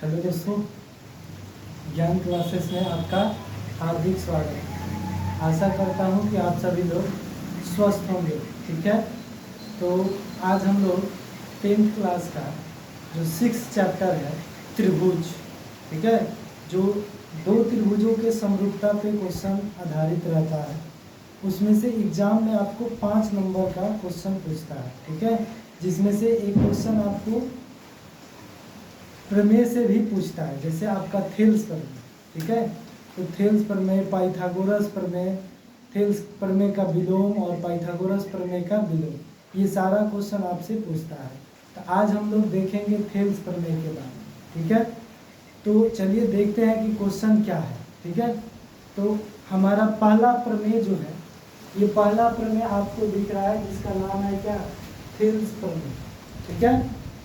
Hello दोस्तों, ज्ञान classes में आपका हार्दिक स्वागत है। आशा करता हूँ कि आप सभी लोग स्वस्थ होंगे। ठीक है, तो आज हम लोग 10th क्लास का जो 6th चैप्टर है त्रिभुज, ठीक है, जो दो त्रिभुजों के समरूपता पे क्वेश्चन आधारित रहता है, उसमें से एग्जाम में आपको 5 नंबर का क्वेश्चन पूछता है। ठीक है, जिसमें से एक क्वेश्चन आपको प्रमेय से भी पूछता है, जैसे आपका थेल्स प्रमेय। ठीक है, तो थेल्स प्रमेय, पाइथागोरस प्रमेय, थेल्स प्रमेय का विलोम और पाइथागोरस प्रमेय का विलोम, ये सारा क्वेश्चन आपसे पूछता है। तो आज हम लोग देखेंगे थेल्स प्रमेय के बारे में। ठीक है, तो चलिए देखते हैं कि क्वेश्चन क्या है। ठीक है, तो हमारा पहला प्रमेय जो है, ये पहला प्रमेय आपको दिख रहा है, जिसका नाम है क्या, थेल्स प्रमेय। ठीक है,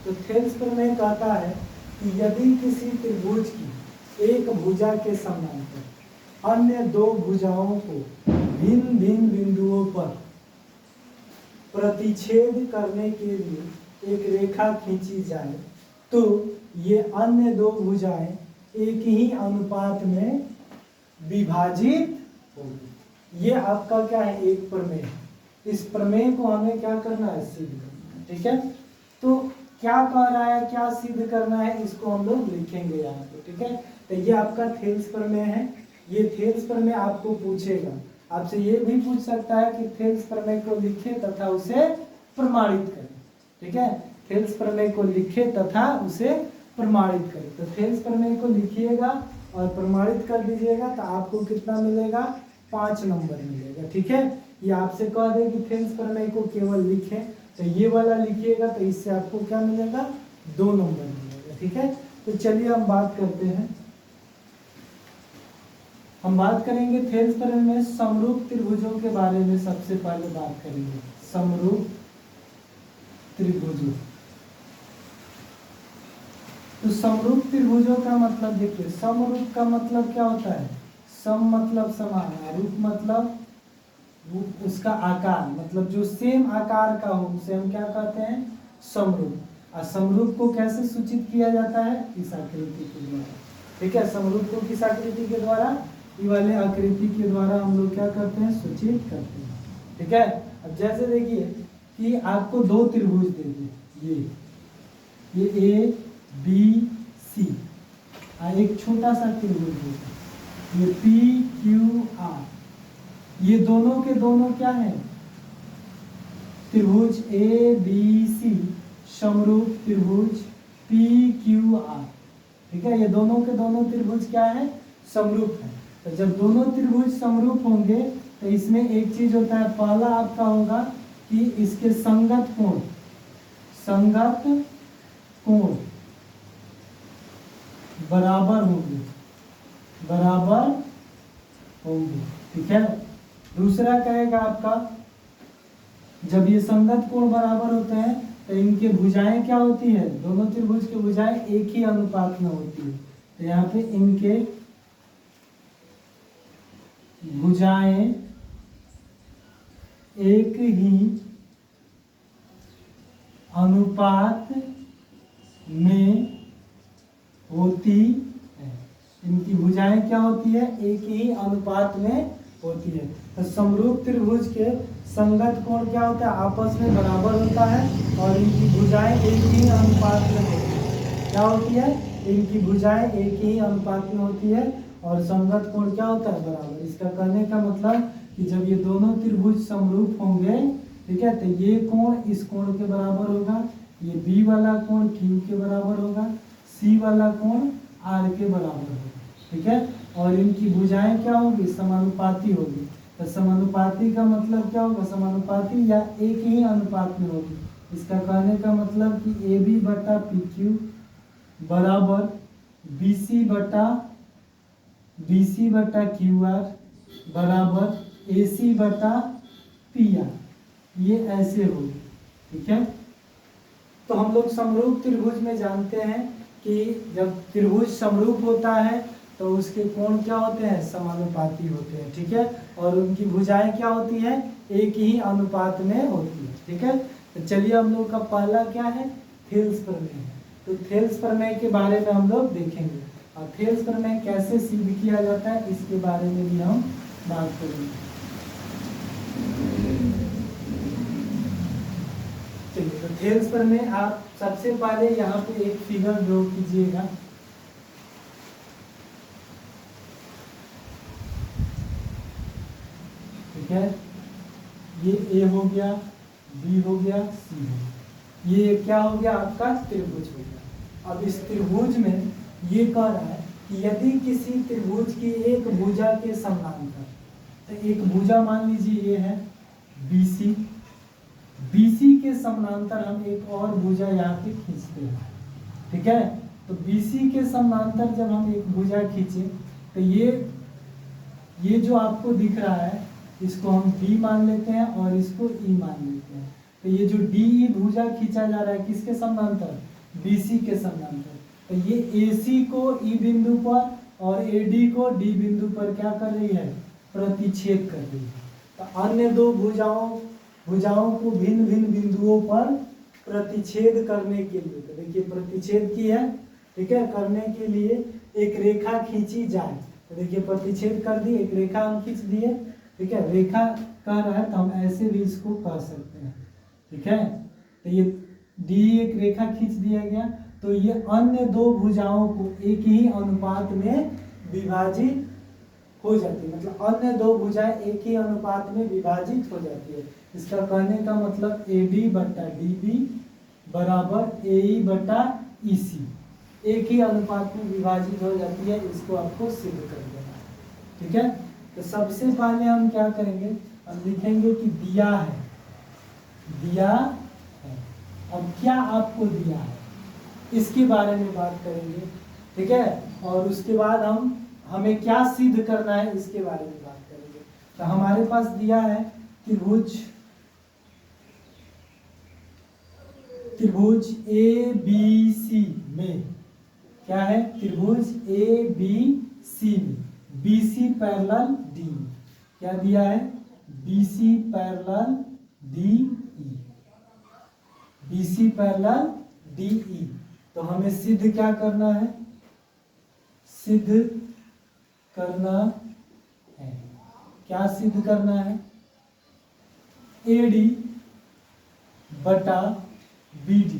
तो थेल्स प्रमेय कहता है कि यदि किसी त्रिभुज की एक भुजा के समांतर अन्य दो भुजाओं को भिन्न भिन्न बिंदुओं पर प्रतिच्छेद करने के लिए एक रेखा खींची जाए, तो ये अन्य दो भुजाएं एक ही अनुपात में विभाजित होगी। ये आपका क्या है, एक प्रमेय है। इस प्रमेय को हमें क्या करना है, सिद्ध करना है। ठीक है, तो क्या कह रहा है, क्या सिद्ध करना है, इसको हम लोग लिखेंगे यहाँ पे। ठीक है, तो ये आपका थेल्स प्रमेय है। ये थेल्स प्रमेय आपको पूछेगा, आपसे ये भी पूछ सकता है कि थेल्स प्रमेय को लिखे तथा उसे प्रमाणित करें। ठीक है, थेल्स प्रमेय को लिखे तथा उसे प्रमाणित करें। तो थेल्स प्रमेय को लिखिएगा और प्रमाणित कर दीजिएगा, तो आपको कितना मिलेगा, 5 नंबर मिलेगा। ठीक है, ये आपसे कह दे कि थेल्स प्रमेय को केवल लिखें, तो ये वाला लिखिएगा, तो इससे आपको क्या मिलेगा, 2 नंबर मिलेगा। ठीक है, तो चलिए हम बात करते हैं। हम बात करेंगे थेल्स प्रमेय में समरूप त्रिभुजों के बारे में। सबसे पहले बात करेंगे समरूप त्रिभुजों। तो समरूप त्रिभुजों का मतलब देखिए, समरूप का मतलब क्या होता है, सम मतलब समान, रूप मतलब उसका आकार, मतलब जो सेम आकार का हो उसे हम क्या कहते हैं, समरूप। और समरूप को कैसे सूचित किया जाता है, इस आकृति के द्वारा। ठीक है, समरूप को किस आकृति के द्वारा, ये वाले आकृति के द्वारा हम लोग क्या करते हैं, सूचित करते हैं। ठीक है, अब जैसे देखिए कि आपको 2 त्रिभुज दे दिए, ये ए बी सी, और एक छोटा सा त्रिभुज देते, ये पी क्यू आर। ये दोनों के दोनों क्या है, त्रिभुज ए बी सी, समरूप त्रिभुज पी क्यू आर। ठीक है, ये दोनों के दोनों त्रिभुज क्या है, समरूप है। तो जब दोनों त्रिभुज समरूप होंगे, तो इसमें एक चीज होता है, पहला आपका होगा कि इसके संगत कोण बराबर होंगे। ठीक है, दूसरा कहेगा आपका, जब ये संगत कोण बराबर होते हैं, तो इनके भुजाएं क्या होती है, दोनों त्रिभुज की भुजाएं एक ही अनुपात में होती है। तो यहाँ पे इनके भुजाएं एक ही अनुपात में होती है। इनकी भुजाएं क्या होती है, एक ही अनुपात में होती है। तो समरूप त्रिभुज के संगत कोण क्या होता है, आपस में बराबर होता है, और इनकी भुजाएं एक ही अनुपात में होती है। क्या होती है, इनकी भुजाएं एक ही अनुपात में होती है, और संगत कोण क्या होता है, बराबर। इसका कहने का मतलब कि जब ये दोनों त्रिभुज समरूप होंगे, ठीक है, तो ये कोण इस कोण के बराबर होगा, ये बी वाला कोण क्यू के बराबर होगा, सी वाला कोण आर के बराबर होगा। ठीक है, और इनकी भुजाएं क्या होगी, समानुपाती होगी। तो समानुपाती का मतलब क्या होगा, समानुपाती या एक ही अनुपात में होगी। इसका कहने का मतलब कि ए बी बटा पी क्यू बराबर बी सी बटा क्यू आर बराबर ए सी बटा पी आर, ये ऐसे होगी। ठीक है, तो हम लोग समरूप त्रिभुज में जानते हैं कि जब त्रिभुज समरूप होता है तो उसके कोण क्या होते हैं, समानुपाती होते हैं। ठीक है, और उनकी भुजाएं क्या होती है, एक ही अनुपात में होती है। ठीक है, तो चलिए हम लोग का पहला क्या है, थेल्स प्रमेय है। तो थेल्स प्रमेय के बारे में हम लोग देखेंगे, और थेल्स प्रमेय कैसे सिद्ध किया जाता है इसके बारे में भी हम बात करेंगे। चलिए, तो थेल्स प्रमेय आप सबसे पहले यहाँ पे एक फिगर ड्रॉ कीजिएगा। ठीक है, ये ए हो गया, बी हो गया, सी हो गया, ये क्या हो गया आपका त्रिभुज हो गया। अब इस त्रिभुज में ये कह रहा है कि यदि किसी त्रिभुज की एक भुजा के समानांतर, तो एक भुजा मान लीजिए ये है BC, BC के समानांतर हम एक और भुजा यहाँ पे खींचते हैं। ठीक है, तो BC के समानांतर जब हम एक भुजा खींचे तो ये जो आपको दिख रहा है इसको हम D मान लेते हैं और इसको E मान लेते हैं। तो ये जो DE भुजा खींचा जा रहा है किसके समानांतर, BC के समानांतर। तो ये AC को E बिंदु पर और AD को D बिंदु पर क्या कर रही है, प्रतिच्छेद कर रही है। तो अन्य दो भुजाओं को भिन्न भिन्न बिंदुओं पर प्रतिच्छेद करने के लिए, तो देखिए प्रतिच्छेद की है, ठीक है, करने के लिए एक रेखा खींची जाए। तो देखिए प्रतिच्छेद कर दी, एक रेखा हम खींच दिए। ठीक है, रेखा कह रहा है तो हम ऐसे भी इसको कह सकते हैं। ठीक है, तो ये D एक रेखा खींच दिया गया, तो ये अन्य दो भुजाओं को एक ही अनुपात में विभाजित हो जाती है, मतलब अन्य दो भुजाएं एक ही अनुपात में विभाजित हो जाती है। इसका कहने का मतलब AD बटा DB बराबर AE बटा EC एक ही अनुपात में विभाजित हो जाती है। इसको आपको सिद्ध कर देना है। ठीक है, तो सबसे पहले हम क्या करेंगे, हम लिखेंगे कि दिया है, दिया है। अब क्या आपको दिया है इसके बारे में बात करेंगे। ठीक है, और उसके बाद हमें क्या सिद्ध करना है इसके बारे में बात करेंगे। तो हमारे पास दिया है त्रिभुज ABC में क्या है, त्रिभुज ABC में BC पैरेलल D, क्या दिया है, BC parallel DE, BC parallel DE। तो हमें सिद्ध क्या करना है, सिद्ध करना है, क्या सिद्ध करना है, AD बटा BD,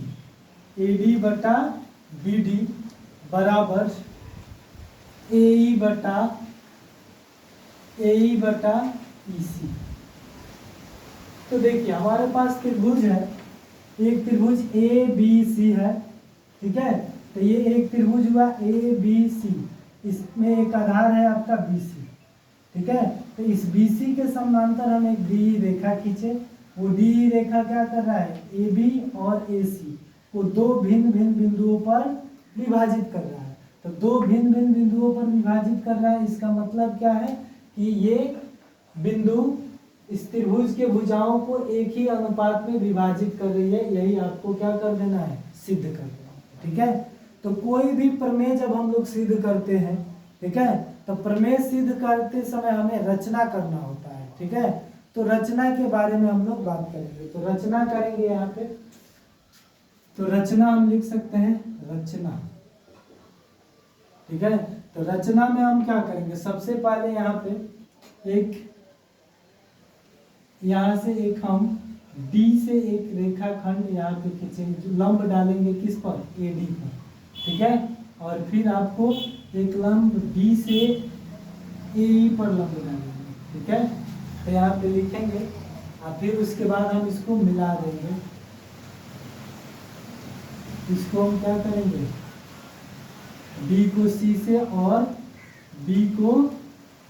AD बटा BD बराबर AE बटा EC। तो देखिए हमारे पास त्रिभुज है, एक त्रिभुज ABC है। ठीक है, तो ये एक त्रिभुज हुआ ABC, इसमें एक आधार है आपका BC। ठीक है, तो इस BC के समानांतर हम एक DE रेखा खींचे। वो DE रेखा क्या कर रहा है, AB और AC को दो भिन्न भिन्न बिंदुओं पर विभाजित कर रहा है। तो दो भिन्न भिन्न बिंदुओं पर विभाजित कर रहा है, इसका मतलब क्या है कि ये बिंदु इस त्रिभुज के भुजाओं को एक ही अनुपात में विभाजित कर रही है। यही आपको क्या कर देना है, सिद्ध कर देना है। ठीक है, तो कोई भी प्रमेय जब हम लोग सिद्ध करते हैं, ठीक है, तो प्रमेय सिद्ध करते समय हमें रचना करना होता है। ठीक है, तो रचना के बारे में हम लोग बात करेंगे। तो रचना करेंगे यहाँ पे, तो रचना हम लिख सकते हैं रचना। ठीक है, तो रचना में हम क्या करेंगे, सबसे पहले यहाँ पे एक, यहाँ से एक हम D से एक रेखाखंड यहाँ पे खींचेंगे, जो लंब डालेंगे किस पर, AD पर। ठीक है, और फिर आपको एक लंब D से AE पर लंब डालेंगे। ठीक है, तो यहाँ पे लिखेंगे और फिर उसके बाद हम इसको मिला देंगे। इसको हम क्या करेंगे, B को C से और B को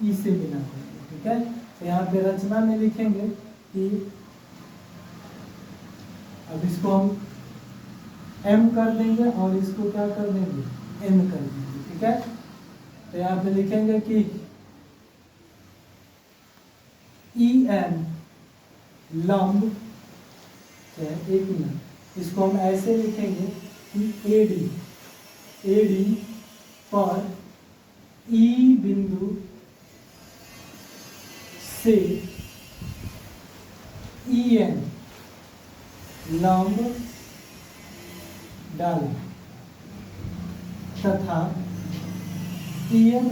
E से मिला देंगे। ठीक है, तो यहाँ पे रचना में लिखेंगे कि अब इसको हम M कर देंगे और इसको क्या कर देंगे, N कर देंगे। ठीक है, तो यहाँ पे लिखेंगे कि EN लंब, एक मिनट, इसको हम ऐसे लिखेंगे कि AD पर E बिंदु से EN लंब डालें। तथा EN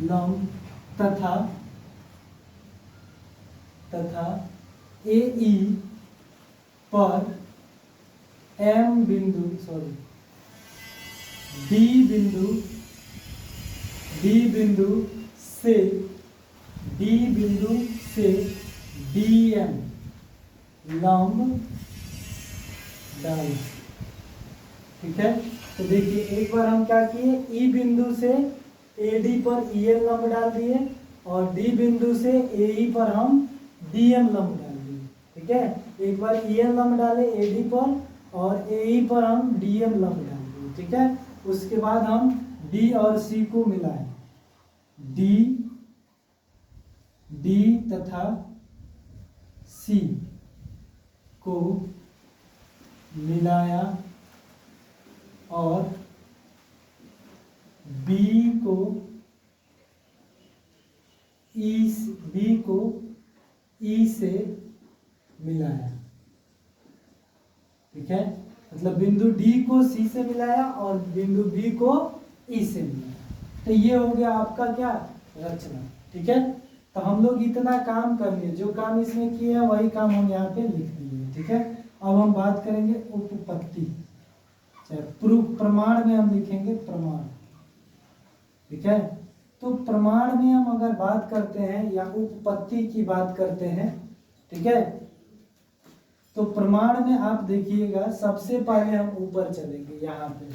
लंब तथा AE पर M बिंदु D बिंदु से DM लंब डालें। ठीक है, तो देखिए एक बार हम क्या किए, E बिंदु से AD पर EN लंब डाल दिए और D बिंदु से AE पर हम DM लंब डाल दिए। ठीक है, एक बार EN लंब डाले AD पर और AE पर हम DM लंब डाल दिए। ठीक है, उसके बाद हम D और C को मिलाएं, D तथा C को मिलाया और B को E से मिलाया। ठीक है, मतलब बिंदु D को C से मिलाया और बिंदु B को E से मिलाया। तो ये हो गया आपका क्या, रचना। ठीक है, तो हम लोग इतना काम कर लिए, जो काम इसमें किए हैं वही काम हम यहाँ पे लिख दिए। ठीक है, अब हम बात करेंगे उपपत्ति, प्रूफ, प्रमाण में हम लिखेंगे प्रमाण। ठीक है, तो प्रमाण में हम अगर बात करते हैं या उपपत्ति की बात करते हैं, ठीक है, तो प्रमाण में आप देखिएगा सबसे पहले हम ऊपर चलेंगे यहाँ पे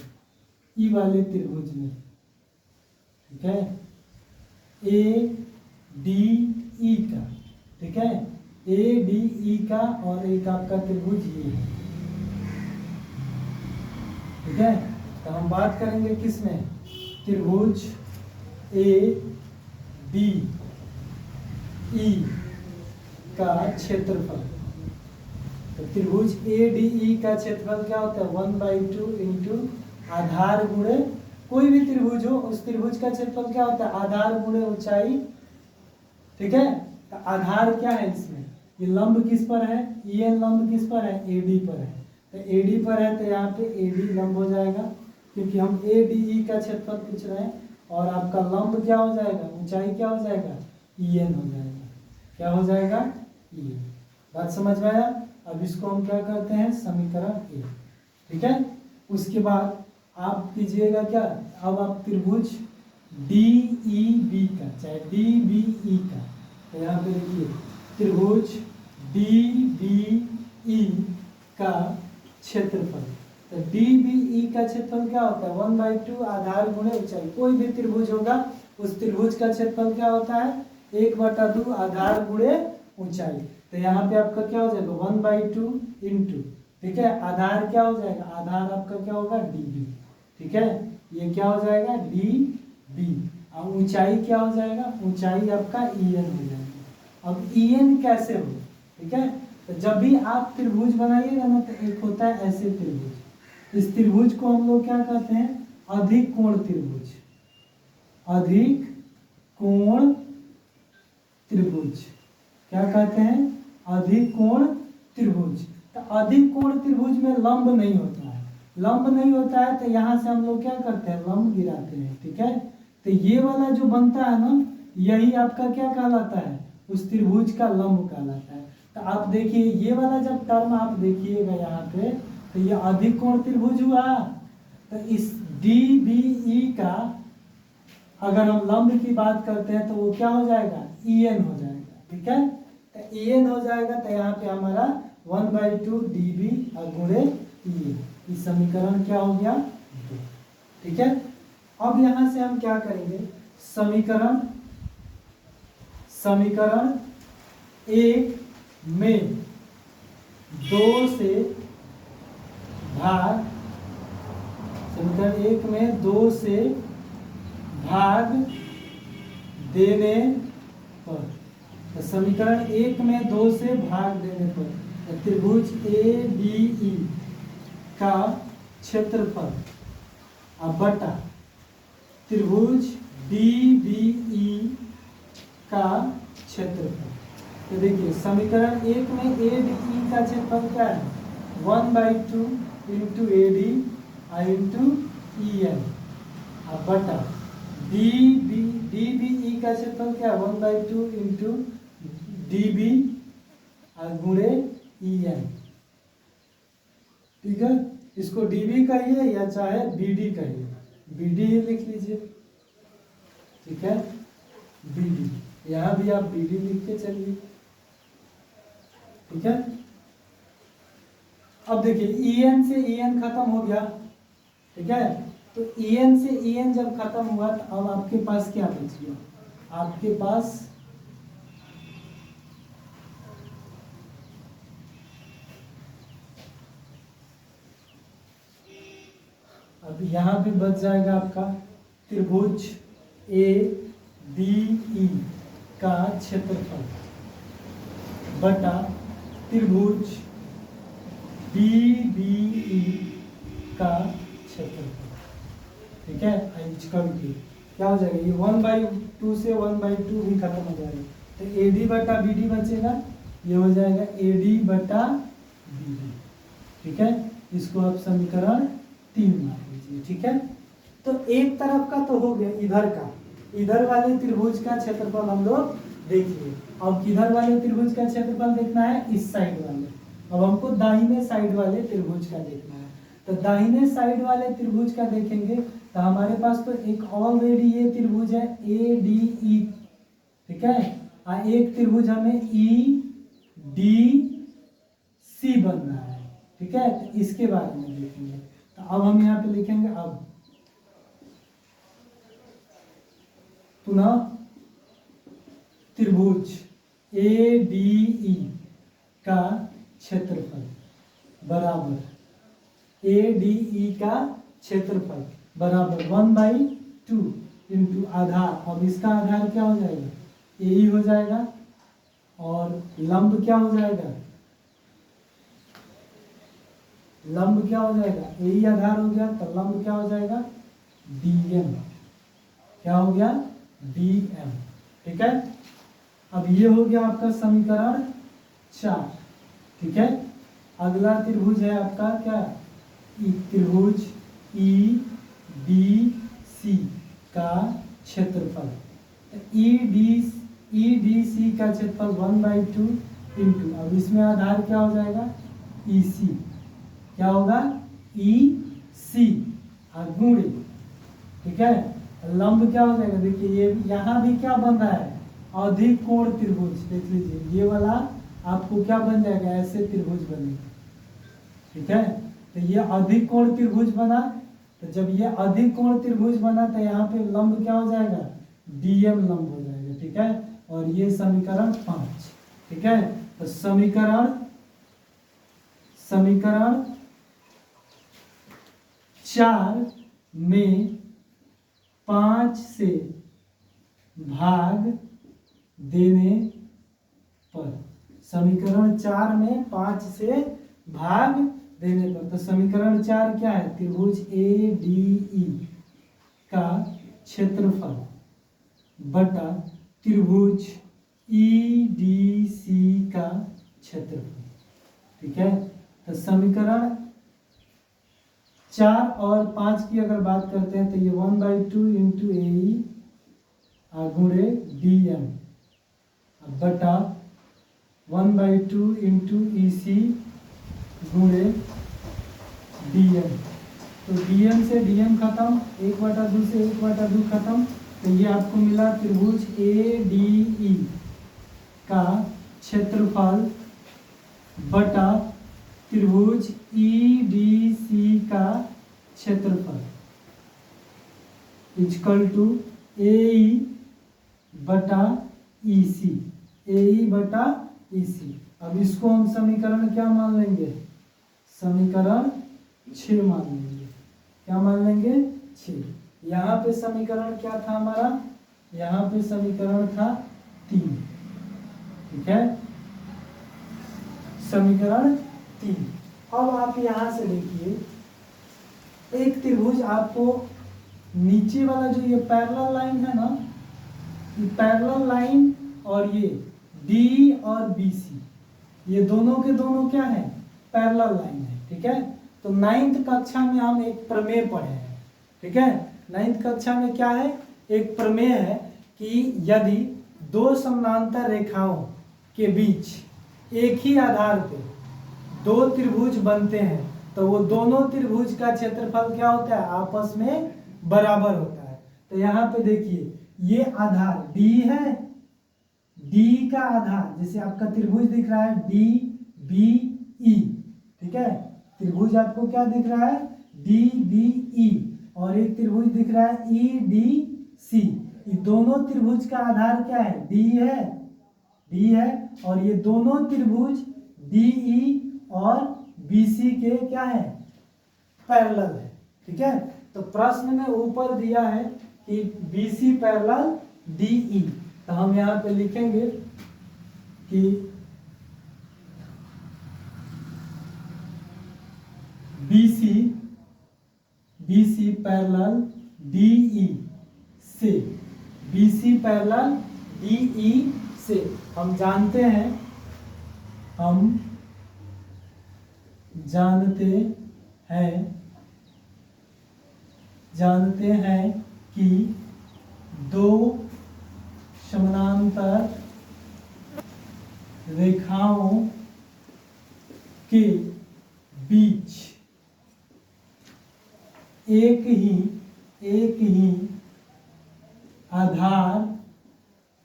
ई वाले त्रिभुज में। ठीक है, ADE का, ठीक है, ADE का और एक आपका त्रिभुज ये है। ठीक है, तो हम बात करेंगे किसमें, त्रिभुज ADE का क्षेत्रफल। तो त्रिभुज ADE का क्षेत्रफल क्या होता है, 1/2 इंटू आधार गुणे, कोई भी त्रिभुज हो उस त्रिभुज का क्षेत्रफल क्या होता है, आधार गुणे ऊंचाई। ठीक है, तो आधार क्या है इसमें, ये लंब किस पर है, EN लंब किस पर है, AD पर है। तो AD पर है तो यहाँ पे AD लंब हो जाएगा, क्योंकि हम ADE का क्षेत्रफल पूछ रहे हैं। और आपका लंब क्या हो जाएगा, ऊंचाई क्या हो जाएगा, EN हो जाएगा। क्या हो जाएगा, EN। बात समझ में आया। अब इसको हम क्या करते हैं, समीकरण 1। ठीक है, उसके बाद आप कीजिएगा क्या, अब आप त्रिभुज DEB का, चाहे DBE का, तो यहाँ पे देखिए त्रिभुज DBE का क्षेत्रफल। तो DBE का क्षेत्रफल क्या होता है, 1/2 आधार गुणे ऊंचाई। कोई भी त्रिभुज होगा उस त्रिभुज का क्षेत्रफल क्या होता है, 1/2 आधार गुणे ऊंचाई। तो यहाँ पे आपका क्या हो जाएगा, 1/2 इंटू, ठीक है, आधार क्या हो जाएगा, आधार आपका क्या होगा, DB। ठीक है, ये क्या हो जाएगा, DB। और ऊंचाई क्या हो जाएगा, ऊंचाई आपका EN हो जाएगा। अब EN कैसे हो, ठीक है, तो जब भी आप त्रिभुज बनाइएगा ना, तो एक होता है ऐसे त्रिभुज, इस त्रिभुज को हम लोग क्या कहते हैं, अधिक कोण त्रिभुज। अधिक कोण त्रिभुज क्या कहते हैं, अधिक कोण त्रिभुज। तो अधिक कोण त्रिभुज में लंब नहीं होता है, लंब नहीं होता है तो यहाँ से हम लोग क्या करते हैं, लंब गिराते हैं। ठीक है, तो ये वाला जो बनता है ना, यही आपका क्या कहलाता है, उस त्रिभुज का लंब कहलाता है। तो आप देखिए ये वाला जब टर्म आप देखिएगा यहाँ पे, तो ये अधिक कोण त्रिभुज हुआ। तो इस DBE का अगर हम लंब की बात करते हैं तो वो क्या हो जाएगा, EN हो जाएगा। ठीक है, तो EN हो जाएगा, तो यहाँ पे हमारा 1/2 DB गुणे EN, इस समीकरण क्या हो गया, 2। ठीक है, अब यहाँ से हम क्या करेंगे, समीकरण 1 में 2 से भाग, समीकरण 1 में 2 से भाग देने पर, तो समीकरण 1 में 2 से भाग देने पर त्रिभुज ADE का क्षेत्रफल बटा त्रिभुज DBE का क्षेत्रफल। तो देखिए समीकरण 1 में ADE का क्षेत्रफल क्या है, 1/2 इंटू AD आई इंटू ई एन, बटा डी बी ई का क्षेत्रफल क्या है 1/2 इंटू डी बी गुणे ई एन। ठीक है, इसको डी बी कहिए या चाहे बी डी कहिए, बी डी ही लिख लीजिए। ठीक है, बी डी, यहां भी आप बी डी लिख के चलिए। ठीक है, अब देखिए ई एन से ई एन खत्म हो गया। ठीक है, तो ई एन से ई एन जब खत्म हुआ तो अब आपके पास क्या बच गया, आपके पास अब यहां पे बच जाएगा आपका त्रिभुज ए बी ई का क्षेत्रफल बटा त्रिभुज बी बी ई का क्षेत्रफल। ठीक है, क्या हो जाएगा, ये 1/2 से 1/2 भी खत्म हो जाएगा, तो ए डी बटा बी डी बचेगा, ये हो जाएगा ए डी बटा बी डी। ठीक है, इसको आप समीकरण 3 मान लीजिए। ठीक है, तो एक तरफ का तो हो गया, इधर का, इधर वाले त्रिभुज का क्षेत्रफल हम लोग देख लिए। अब किधर वाले त्रिभुज का क्षेत्रफल देखना है, इस साइड वाले। अब हमको दाहिने साइड वाले त्रिभुज का देखना है, तो दाहिने साइड वाले त्रिभुज का देखेंगे तो हमारे पास तो एक ऑलरेडी ये त्रिभुज है ए डी ई। ठीक है, एक त्रिभुज हमें ई डी सी बन रहा है। ठीक है, तो इसके बारे में देखेंगे। तो अब हम यहाँ पे लिखेंगे, अब पुनः त्रिभुज ए डी ई का क्षेत्रफल बराबर ए डी ई का क्षेत्रफल बराबर 1/2 इंटू आधार। अब इसका आधार क्या हो जाएगा, ए ई हो जाएगा, और लंब क्या हो जाएगा, लंब क्या हो जाएगा, ए ई आधार हो गया, तो लंब क्या हो जाएगा डी एम। क्या हो गया, डी एम। ठीक है, अब ये हो गया आपका समीकरण 4। ठीक है, अगला त्रिभुज है आपका क्या, त्रिभुज ई डी सी का क्षेत्रफल। ई डी सी का क्षेत्रफल 1/2 इंटू, अब इसमें आधार क्या हो जाएगा ई सी, क्या होगा ई सी गुणे। ठीक है, लंब क्या हो जाएगा, देखिए ये यहाँ भी क्या बन रहा है, अधिक कोण त्रिभुज। देख लीजिए ये वाला आपको क्या बन जाएगा, ऐसे त्रिभुज बनेगा। ठीक है, तो ये अधिक कोण त्रिभुज बना, तो जब ये अधिक कोण त्रिभुज बना तो यहाँ पे लंब क्या हो जाएगा, डीएम लंब हो जाएगा। ठीक है, और ये समीकरण 5। ठीक है, तो समीकरण 4 में 5 से भाग देने पर, समीकरण 4 में 5 से भाग देने पर, तो समीकरण 4 क्या है, त्रिभुज ए डी ई का क्षेत्रफल बटा त्रिभुज ई डी सी का क्षेत्रफल। ठीक है, तो समीकरण 4 और 5 की अगर बात करते हैं तो ये 1/2 इंटू ए ई गुणे डी एम बटा 1/2 इंटू ई सी गुणे डी एम। तो डी एम से डी एम खत्म, 1/2 से 1/2 खत्म, तो ये आपको मिला त्रिभुज ए डी ई का क्षेत्रफल बटा त्रिभुज ई डी सी का क्षेत्रफल इक्वल टू ए ई बटा ई सी, ए ई बटा ई सी। अब इसको हम समीकरण क्या मान लेंगे, समीकरण 6 मान लेंगे। क्या मान लेंगे, 6। यहाँ पे समीकरण क्या था हमारा, यहाँ पे समीकरण था 3। ठीक है, समीकरण 3। अब आप यहाँ से देखिए, एक त्रिभुज आपको नीचे वाला जो ये पैरेलल लाइन है ना, ये पैरेलल लाइन और ये डी और बी सी, ये दोनों के दोनों क्या है, पैरेलल लाइन है। ठीक है, तो 9th कक्षा में हम एक प्रमेय पढ़े हैं, ठीक है। 9th कक्षा में क्या है, एक प्रमेय है कि यदि दो समानांतर रेखाओं के बीच एक ही आधार पे दो त्रिभुज बनते हैं तो वो दोनों त्रिभुज का क्षेत्रफल क्या होता है, आपस में बराबर होता है। तो यहाँ पे देखिए ये आधार D है, D का आधार जैसे आपका त्रिभुज दिख रहा है DBE, ठीक है। त्रिभुज आपको क्या दिख रहा है, DBE, और एक त्रिभुज दिख रहा है EDC। ये दोनों त्रिभुज का आधार क्या है, D है, और ये दोनों त्रिभुज DE और BC के क्या है, पैरेलल है, ठीक है। तो प्रश्न में ऊपर दिया है कि BC पैरेलल DE, तो हम यहाँ पे लिखेंगे कि BC पैरेलल DE से, BC पैरेलल DE से हम जानते हैं कि दो समानांतर रेखाओं के बीच एक ही आधार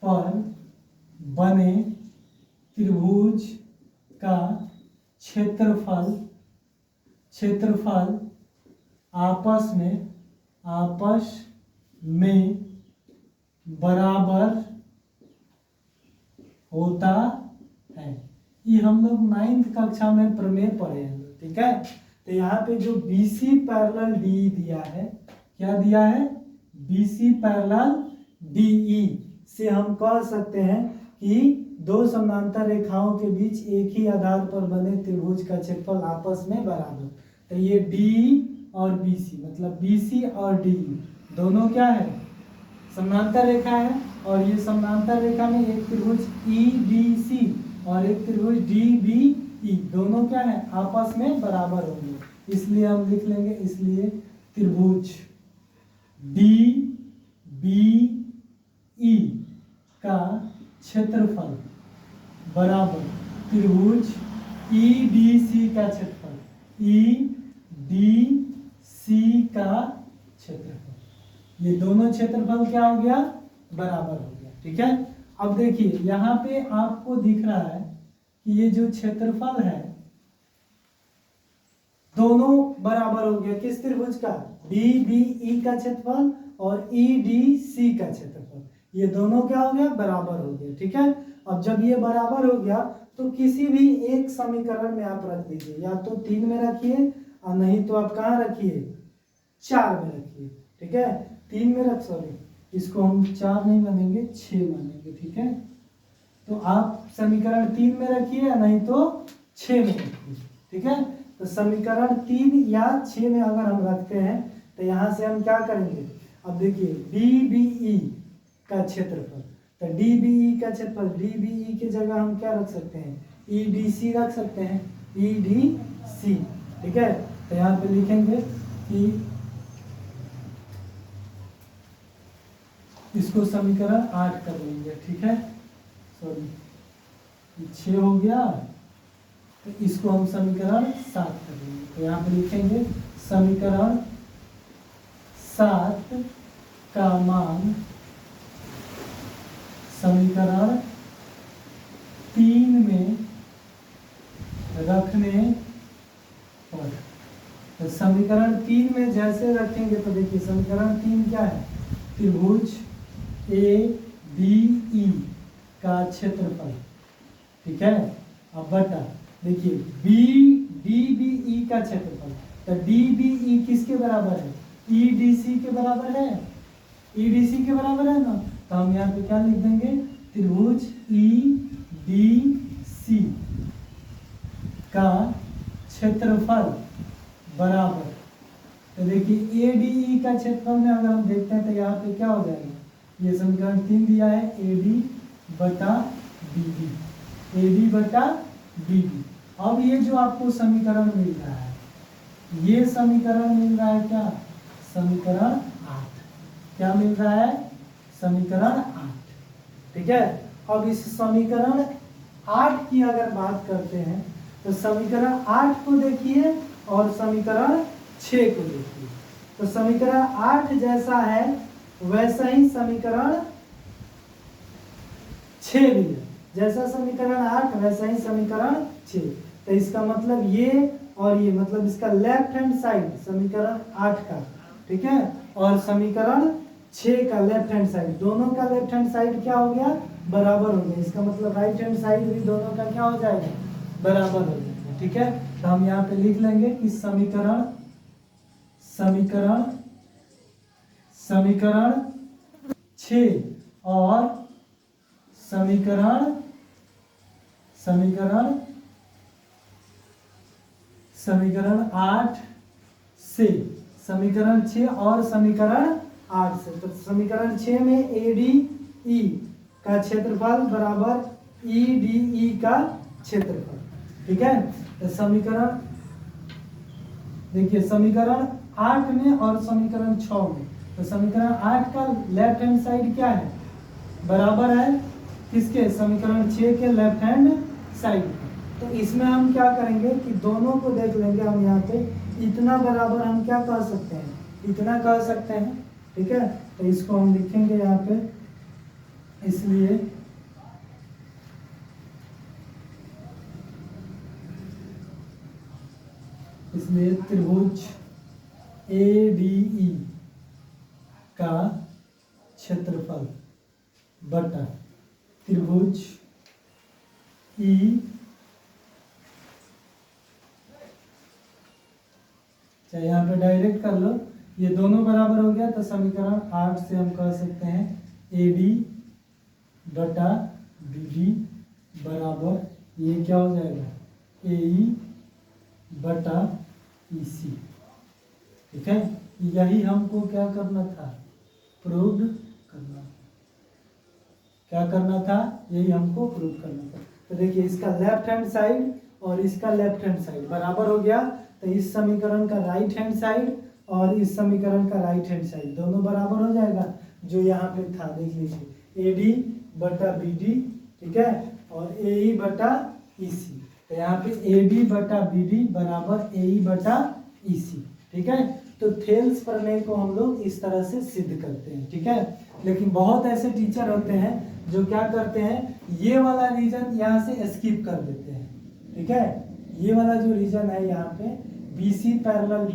पर बने त्रिभुज का क्षेत्रफल आपस में बराबर होता है। ये हम लोग 9th कक्षा में प्रमेय पढ़े हैं, ठीक है। तो यहाँ पे जो BC पैरेलल DE दिया है, क्या दिया है, BC पैरेलल DE से हम कह सकते हैं कि दो समानांतर रेखाओं के बीच एक ही आधार पर बने त्रिभुज का क्षेत्रफल आपस में बराबर। तो ये DE और BC मतलब BC और DE दोनों क्या है, समानांतर रेखा है, और ये समानांतर रेखा में एक त्रिभुज EDC और एक त्रिभुज DBE दोनों क्या है, आपस में बराबर होंगे। इसलिए हम लिख लेंगे, इसलिए त्रिभुज DBE का क्षेत्रफल बराबर त्रिभुज EDC का क्षेत्रफल, EDC का क्षेत्रफल, ये दोनों क्षेत्रफल क्या हो गया, बराबर हो गया, ठीक है। अब देखिए यहाँ पे आपको दिख रहा है कि ये जो क्षेत्रफल है दोनों बराबर हो गया, किस त्रिभुज का, DBE का क्षेत्रफल और EDC का क्षेत्रफल, ये दोनों क्या हो गया, बराबर हो गया, ठीक है। अब जब ये बराबर हो गया तो किसी भी एक समीकरण में आप रख दीजिए, या तो 3 में रखिए और नहीं तो आप कहाँ रखिए, 4 में रखिए, ठीक है। 3 में इसको हम 4 नहीं मानेंगे, 6 मानेंगे, ठीक है। तो आप समीकरण 3 में रखिए या नहीं तो 6 में रखिए, ठीक है। तो समीकरण 3 या 6 में अगर हम रखते हैं तो यहाँ से हम क्या करेंगे, अब देखिए DBE का क्षेत्रफल, तो DBE का क्षेत्रफल, DBE की जगह हम क्या रख सकते हैं, EDC रख सकते हैं, EDC, ठीक है। तो यहाँ पे लिखेंगे कि इसको समीकरण 8 कर लेंगे, ठीक है, सॉरी 6 हो गया, तो इसको हम समीकरण 7 कर लेंगे। तो यहाँ पे लिखेंगे समीकरण 7 का मान समीकरण 3 में रखने पर, तो समीकरण 3 में जैसे रखेंगे तो देखिए समीकरण 3 क्या है, त्रिभुज ABE का क्षेत्रफल, ठीक है। अब बटा देखिए DBE का क्षेत्रफल, तो DBE किसके बराबर है, EDC के बराबर है, EDC के बराबर है ना। तो हम यहाँ पे क्या लिख देंगे, त्रिभुज EDC का क्षेत्रफल बराबर, तो देखिए ADE का क्षेत्रफल में अगर हम देखते हैं तो यहाँ पे क्या हो जाएगा, ये समीकरण 3 दिया है, AD बटा BD, AD बटा BD। अब ये जो आपको समीकरण मिल रहा है ये समीकरण मिल रहा है क्या, समीकरण 8। क्या मिल रहा है, समीकरण 8। ठीक है, अब इस समीकरण 8 की अगर बात करते हैं तो समीकरण 8 को देखिए और समीकरण 6 को देखिए। तो समीकरण 8 जैसा है वैसा ही समीकरण 6 भी है, जैसा समीकरण 8 वैसा ही समीकरण 6। तो इसका मतलब ये और ये, मतलब इसका लेफ्ट हैंड साइड समीकरण 8 का, ठीक है, और समीकरण 6 का लेफ्ट हैंड साइड, दोनों का लेफ्ट हैंड साइड क्या हो गया, बराबर हो गया। इसका मतलब राइट हैंड साइड भी दोनों का क्या हो जाएगा, बराबर हो जाएगा। ठीक है, तो हम यहाँ पे लिख लेंगे कि समीकरण 6 और समीकरण 8 से, समीकरण 6 और समीकरण 8 से, तो समीकरण 6 में ADE का क्षेत्रफल बराबर EDE का क्षेत्रफल। ठीक है, तो समीकरण देखिए, समीकरण 8 में और समीकरण 6 में, तो समीकरण 8 का लेफ्ट हैंड साइड क्या है, बराबर है किसके, समीकरण 6 के लेफ्ट हैंड साइड। तो इसमें हम क्या करेंगे कि दोनों को देख लेंगे हम, यहाँ पे इतना बराबर हम क्या कह सकते हैं, इतना कह सकते हैं। ठीक है, तो इसको हम लिखेंगे यहाँ पे, इसलिए त्रिभुज ADE का क्षेत्रफल बटा त्रिभुज E, चाहे यहाँ पे डायरेक्ट कर लो, ये दोनों बराबर हो गया। तो समीकरण 8 से हम कह सकते हैं AD बटा BD बराबर ये क्या हो जाएगा, AE बटा EC। ठीक है, यही हमको क्या करना था, प्रूव करना, क्या करना था, यही हमको प्रूव करना था। तो देखिए, इसका लेफ्ट हैंड साइड और इसका लेफ्ट हैंड साइड बराबर हो गया, तो इस समीकरण का राइट हैंड साइड और इस समीकरण का राइट हैंड साइड दोनों बराबर हो जाएगा, जो यहाँ पे था, देख लीजिए AD बटा BD, ठीक है, और AE बटा EC। तो यहाँ पे AD बटा BD बराबर AE बटा EC। ठीक है, तो थेल्स प्रमेय को हम लोग इस तरह से सिद्ध करते हैं। ठीक है, लेकिन बहुत ऐसे टीचर होते हैं जो क्या करते हैं, ये वाला रीजन यहाँ से स्किप कर देते हैं। ठीक है, ये वाला जो रीजन है यहाँ पे BC पैरेलल D,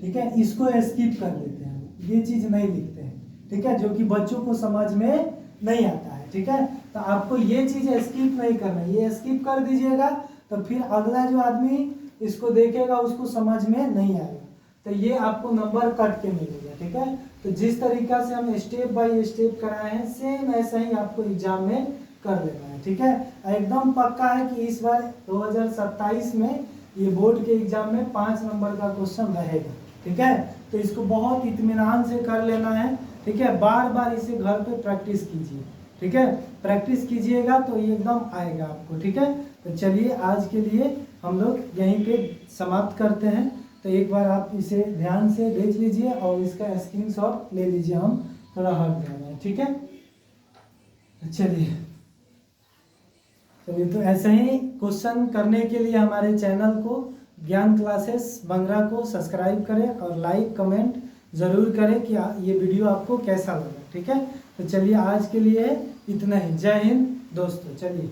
ठीक है, इसको स्किप कर देते हैं, ये चीज नहीं लिखते हैं। ठीक है, जो कि बच्चों को समझ में नहीं आता है। ठीक है, तो आपको ये चीज स्किप नहीं करना है, ये स्किप कर दीजिएगा तो फिर अगला जो आदमी इसको देखेगा उसको समझ में नहीं आएगा, तो ये आपको नंबर कट के मिलेगा। ठीक है, तो जिस तरीका से हम स्टेप बाय स्टेप कराए हैं सेम ऐसा ही आपको एग्जाम में कर लेना है। ठीक है, एकदम पक्का है कि इस बार 2027 में ये बोर्ड के एग्जाम में 5 नंबर का क्वेश्चन रहेगा। ठीक है, तो इसको बहुत इत्मीनान से कर लेना है। ठीक है, बार बार इसे घर पे प्रैक्टिस कीजिए। ठीक है, प्रैक्टिस कीजिएगा तो ये एकदम आएगा आपको। ठीक है, तो चलिए आज के लिए हम लोग यहीं पे समाप्त करते हैं। तो एक बार आप इसे ध्यान से देख लीजिए और इसका स्क्रीनशॉट ले लीजिए, हम थोड़ा हट जाना है। ठीक है, चलिए तो ऐसे ही क्वेश्चन करने के लिए हमारे चैनल को ज्ञान क्लासेस बंगरा को सब्सक्राइब करें और लाइक कमेंट ज़रूर करें कि ये वीडियो आपको कैसा लगा। ठीक है, तो चलिए आज के लिए इतना ही। जय हिंद दोस्तों, चलिए।